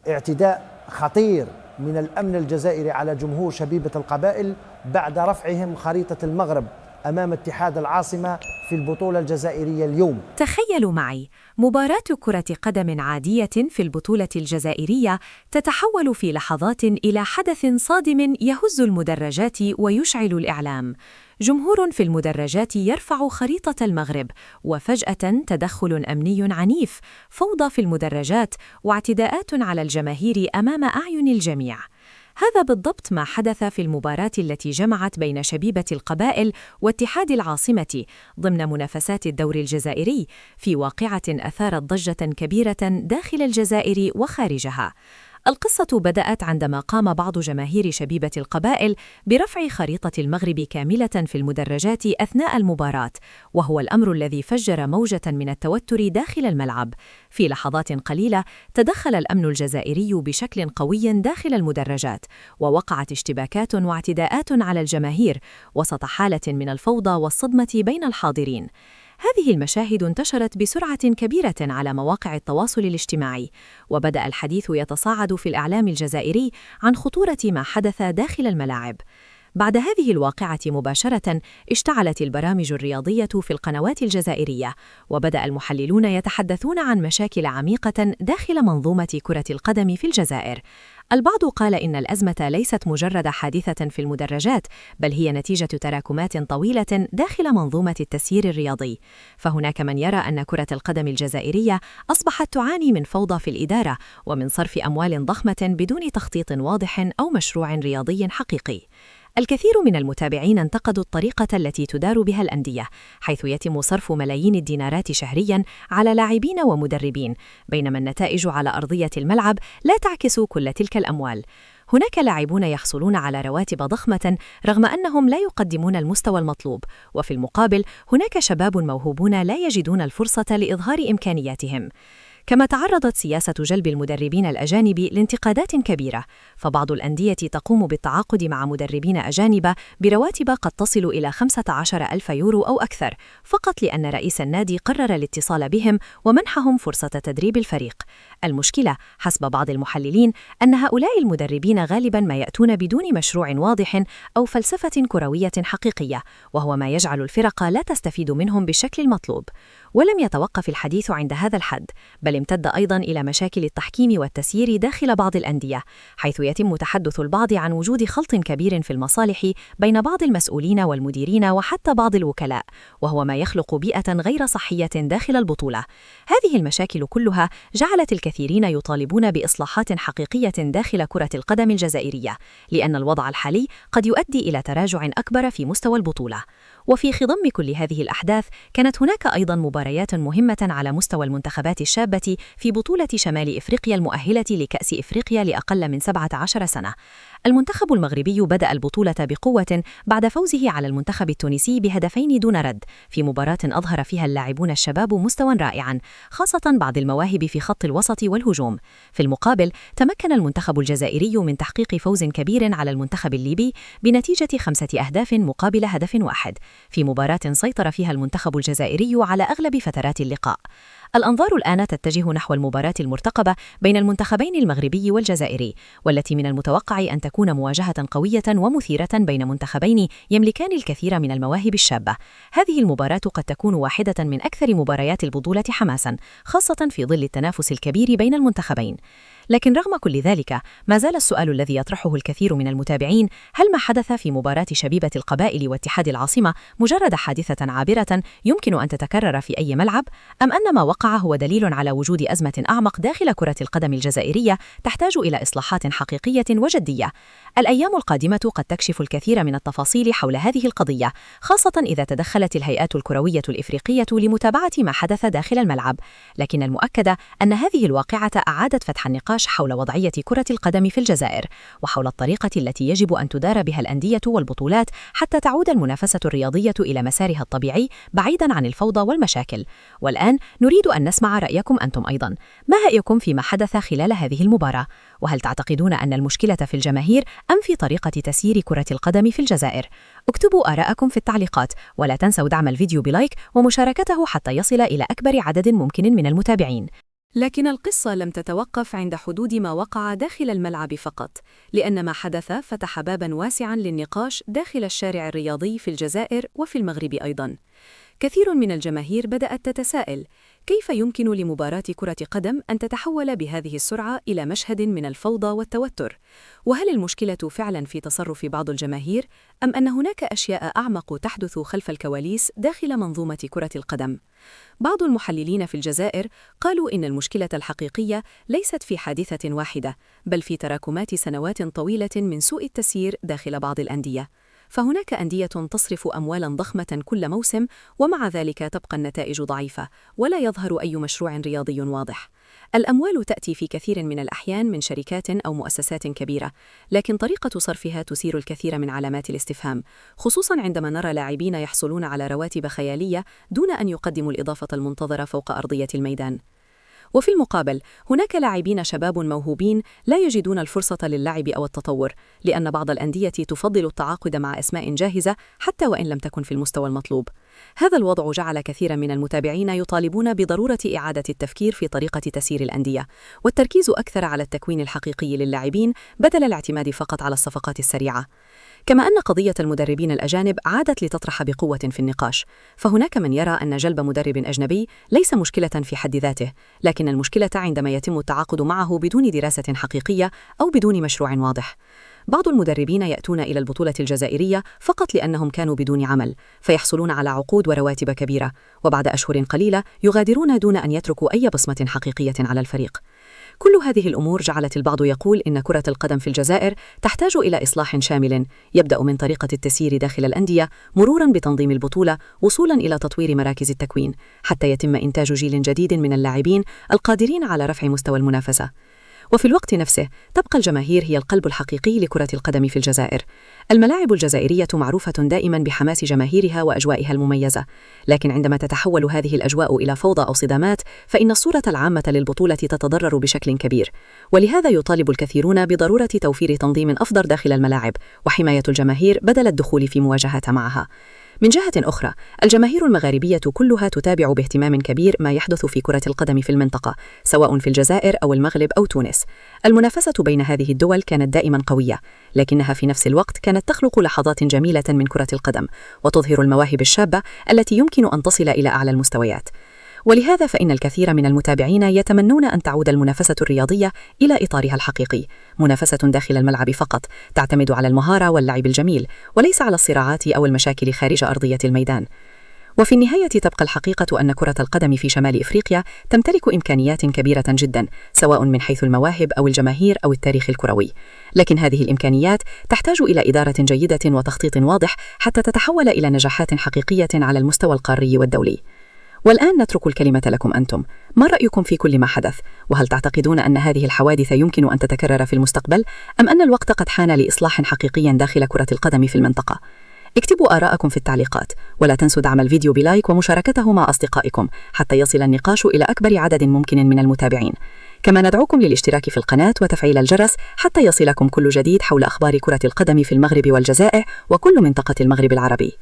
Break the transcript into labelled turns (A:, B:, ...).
A: اعتداء خطير من الأمن الجزائري على جمهور شبيبة القبائل بعد رفعهم خريطة المغرب أمام اتحاد العاصمة في البطولة الجزائرية اليوم.
B: تخيلوا معي مباراة كرة قدم عادية في البطولة الجزائرية تتحول في لحظات إلى حدث صادم يهز المدرجات ويشعل الإعلام. جمهور في المدرجات يرفع خريطة المغرب، وفجأة تدخل أمني عنيف، فوضى في المدرجات، واعتداءات على الجماهير أمام أعين الجميع. هذا بالضبط ما حدث في المباراة التي جمعت بين شبيبة القبائل واتحاد العاصمة ضمن منافسات الدوري الجزائري، في واقعة أثارت ضجة كبيرة داخل الجزائر وخارجها. القصة بدأت عندما قام بعض جماهير شبيبة القبائل برفع خريطة المغرب كاملة في المدرجات أثناء المباراة، وهو الأمر الذي فجر موجة من التوتر داخل الملعب. في لحظات قليلة تدخل الأمن الجزائري بشكل قوي داخل المدرجات، ووقعت اشتباكات واعتداءات على الجماهير وسط حالة من الفوضى والصدمة بين الحاضرين. هذه المشاهد انتشرت بسرعة كبيرة على مواقع التواصل الاجتماعي، وبدأ الحديث يتصاعد في الإعلام الجزائري عن خطورة ما حدث داخل الملاعب. بعد هذه الواقعة مباشرة اشتعلت البرامج الرياضية في القنوات الجزائرية، وبدأ المحللون يتحدثون عن مشاكل عميقة داخل منظومة كرة القدم في الجزائر. البعض قال إن الأزمة ليست مجرد حادثة في المدرجات، بل هي نتيجة تراكمات طويلة داخل منظومة التسيير الرياضي. فهناك من يرى أن كرة القدم الجزائرية أصبحت تعاني من فوضى في الإدارة ومن صرف أموال ضخمة بدون تخطيط واضح أو مشروع رياضي حقيقي. الكثير من المتابعين انتقدوا الطريقة التي تدار بها الأندية، حيث يتم صرف ملايين الدينارات شهرياً على لاعبين ومدربين، بينما النتائج على أرضية الملعب لا تعكس كل تلك الأموال. هناك لاعبون يحصلون على رواتب ضخمة رغم أنهم لا يقدمون المستوى المطلوب، وفي المقابل هناك شباب موهوبون لا يجدون الفرصة لإظهار إمكانياتهم. كما تعرضت سياسة جلب المدربين الأجانب لانتقادات كبيرة، فبعض الأندية تقوم بالتعاقد مع مدربين أجانب برواتب قد تصل إلى 15,000 يورو أو أكثر، فقط لأن رئيس النادي قرر الاتصال بهم ومنحهم فرصة تدريب الفريق. المشكلة حسب بعض المحللين أن هؤلاء المدربين غالباً ما يأتون بدون مشروع واضح أو فلسفة كروية حقيقية، وهو ما يجعل الفرق لا تستفيد منهم بالشكل المطلوب. ولم يتوقف الحديث عند هذا الحد، بل امتد أيضاً إلى مشاكل التحكيم والتسيير داخل بعض الأندية، حيث يتم تحدث البعض عن وجود خلط كبير في المصالح بين بعض المسؤولين والمديرين وحتى بعض الوكلاء، وهو ما يخلق بيئة غير صحية داخل البطولة. هذه المشاكل كلها جعلت الكثيرين يطالبون بإصلاحات حقيقية داخل كرة القدم الجزائرية، لأن الوضع الحالي قد يؤدي إلى تراجع أكبر في مستوى البطولة. وفي خضم كل هذه الأحداث كانت هناك أيضاً مباريات مهمة على مستوى المنتخبات الشابة في بطولة شمال إفريقيا المؤهلة لكأس إفريقيا لأقل من 17 سنة. المنتخب المغربي بدأ البطولة بقوة بعد فوزه على المنتخب التونسي بهدفين دون رد، في مباراة أظهر فيها اللاعبون الشباب مستوى رائعا، خاصة بعض المواهب في خط الوسط والهجوم. في المقابل تمكن المنتخب الجزائري من تحقيق فوز كبير على المنتخب الليبي بنتيجة 5 أهداف مقابل هدف واحد، في مباراة سيطر فيها المنتخب الجزائري على أغلب فترات اللقاء. الأنظار الآن تتجه نحو المباراة المرتقبة بين المنتخبين المغربي والجزائري، والتي من المتوقع أن تكون مواجهة قوية ومثيرة بين منتخبين يملكان الكثير من المواهب الشابة. هذه المباراة قد تكون واحدة من أكثر مباريات البطولة حماساً، خاصة في ظل التنافس الكبير بين المنتخبين. لكن رغم كل ذلك ما زال السؤال الذي يطرحه الكثير من المتابعين: هل ما حدث في مباراة شبيبة القبائل واتحاد العاصمة مجرد حادثة عابرة يمكن أن تتكرر في أي ملعب، أم أن ما وقع هو دليل على وجود أزمة أعمق داخل كرة القدم الجزائرية تحتاج إلى إصلاحات حقيقية وجدية؟ الأيام القادمة قد تكشف الكثير من التفاصيل حول هذه القضية، خاصة إذا تدخلت الهيئات الكروية الإفريقية لمتابعة ما حدث داخل الملعب. لكن المؤكد أن هذه الواقعة أعادت فتح النقاش حول وضعية كرة القدم في الجزائر، وحول الطريقة التي يجب أن تدار بها الأندية والبطولات حتى تعود المنافسة الرياضية إلى مسارها الطبيعي بعيداً عن الفوضى والمشاكل. والآن نريد أن نسمع رأيكم أنتم أيضاً. ما رأيكم فيما حدث خلال هذه المباراة؟ وهل تعتقدون أن المشكلة في الجماهير أم في طريقة تسيير كرة القدم في الجزائر؟ اكتبوا آراءكم في التعليقات، ولا تنسوا دعم الفيديو بلايك ومشاركته حتى يصل إلى أكبر عدد ممكن من المتابعين. لكن القصة لم تتوقف عند حدود ما وقع داخل الملعب فقط، لأن ما حدث فتح باباً واسعاً للنقاش داخل الشارع الرياضي في الجزائر وفي المغرب أيضاً. كثير من الجماهير بدأت تتساءل: كيف يمكن لمباراة كرة قدم أن تتحول بهذه السرعة إلى مشهد من الفوضى والتوتر؟ وهل المشكلة فعلاً في تصرف بعض الجماهير، أم أن هناك أشياء أعمق تحدث خلف الكواليس داخل منظومة كرة القدم؟ بعض المحللين في الجزائر قالوا إن المشكلة الحقيقية ليست في حادثة واحدة، بل في تراكمات سنوات طويلة من سوء التسيير داخل بعض الأندية. فهناك أندية تصرف أموالاً ضخمة كل موسم، ومع ذلك تبقى النتائج ضعيفة ولا يظهر أي مشروع رياضي واضح. الأموال تأتي في كثير من الأحيان من شركات أو مؤسسات كبيرة، لكن طريقة صرفها تثير الكثير من علامات الاستفهام، خصوصاً عندما نرى لاعبين يحصلون على رواتب خيالية دون أن يقدموا الإضافة المنتظرة فوق أرضية الميدان. وفي المقابل، هناك لاعبين شباب موهوبين لا يجدون الفرصة للعب أو التطور، لأن بعض الأندية تفضل التعاقد مع أسماء جاهزة حتى وإن لم تكن في المستوى المطلوب. هذا الوضع جعل كثيرا من المتابعين يطالبون بضرورة إعادة التفكير في طريقة تسيير الأندية، والتركيز أكثر على التكوين الحقيقي للاعبين بدل الاعتماد فقط على الصفقات السريعة. كما أن قضية المدربين الأجانب عادت لتطرح بقوة في النقاش، فهناك من يرى أن جلب مدرب أجنبي ليس مشكلة في حد ذاته، لكن المشكلة عندما يتم التعاقد معه بدون دراسة حقيقية أو بدون مشروع واضح. بعض المدربين يأتون إلى البطولة الجزائرية فقط لأنهم كانوا بدون عمل، فيحصلون على عقود ورواتب كبيرة، وبعد أشهر قليلة يغادرون دون أن يتركوا أي بصمة حقيقية على الفريق. كل هذه الأمور جعلت البعض يقول إن كرة القدم في الجزائر تحتاج إلى إصلاح شامل، يبدأ من طريقة التسيير داخل الأندية، مروراً بتنظيم البطولة، وصولاً إلى تطوير مراكز التكوين، حتى يتم إنتاج جيل جديد من اللاعبين القادرين على رفع مستوى المنافسة. وفي الوقت نفسه تبقى الجماهير هي القلب الحقيقي لكرة القدم في الجزائر. الملاعب الجزائرية معروفة دائما بحماس جماهيرها وأجوائها المميزة، لكن عندما تتحول هذه الأجواء إلى فوضى أو صدامات فإن الصورة العامة للبطولة تتضرر بشكل كبير. ولهذا يطالب الكثيرون بضرورة توفير تنظيم أفضل داخل الملاعب وحماية الجماهير بدل الدخول في مواجهة معها. من جهة أخرى، الجماهير المغاربية كلها تتابع باهتمام كبير ما يحدث في كرة القدم في المنطقة، سواء في الجزائر أو المغرب أو تونس. المنافسة بين هذه الدول كانت دائما قوية، لكنها في نفس الوقت كانت تخلق لحظات جميلة من كرة القدم وتظهر المواهب الشابة التي يمكن أن تصل إلى أعلى المستويات. ولهذا فإن الكثير من المتابعين يتمنون أن تعود المنافسة الرياضية إلى إطارها الحقيقي، منافسة داخل الملعب فقط، تعتمد على المهارة واللعب الجميل، وليس على الصراعات أو المشاكل خارج أرضية الميدان. وفي النهاية تبقى الحقيقة أن كرة القدم في شمال إفريقيا تمتلك إمكانيات كبيرة جدا، سواء من حيث المواهب أو الجماهير أو التاريخ الكروي، لكن هذه الإمكانيات تحتاج إلى إدارة جيدة وتخطيط واضح حتى تتحول إلى نجاحات حقيقية على المستوى القاري والدولي. والآن نترك الكلمة لكم أنتم، ما رأيكم في كل ما حدث؟ وهل تعتقدون أن هذه الحوادث يمكن أن تتكرر في المستقبل؟ أم أن الوقت قد حان لإصلاح حقيقي داخل كرة القدم في المنطقة؟ اكتبوا آراءكم في التعليقات، ولا تنسوا دعم الفيديو بلايك ومشاركته مع أصدقائكم حتى يصل النقاش إلى أكبر عدد ممكن من المتابعين. كما ندعوكم للاشتراك في القناة وتفعيل الجرس حتى يصلكم كل جديد حول أخبار كرة القدم في المغرب والجزائر وكل منطقة المغرب العربي.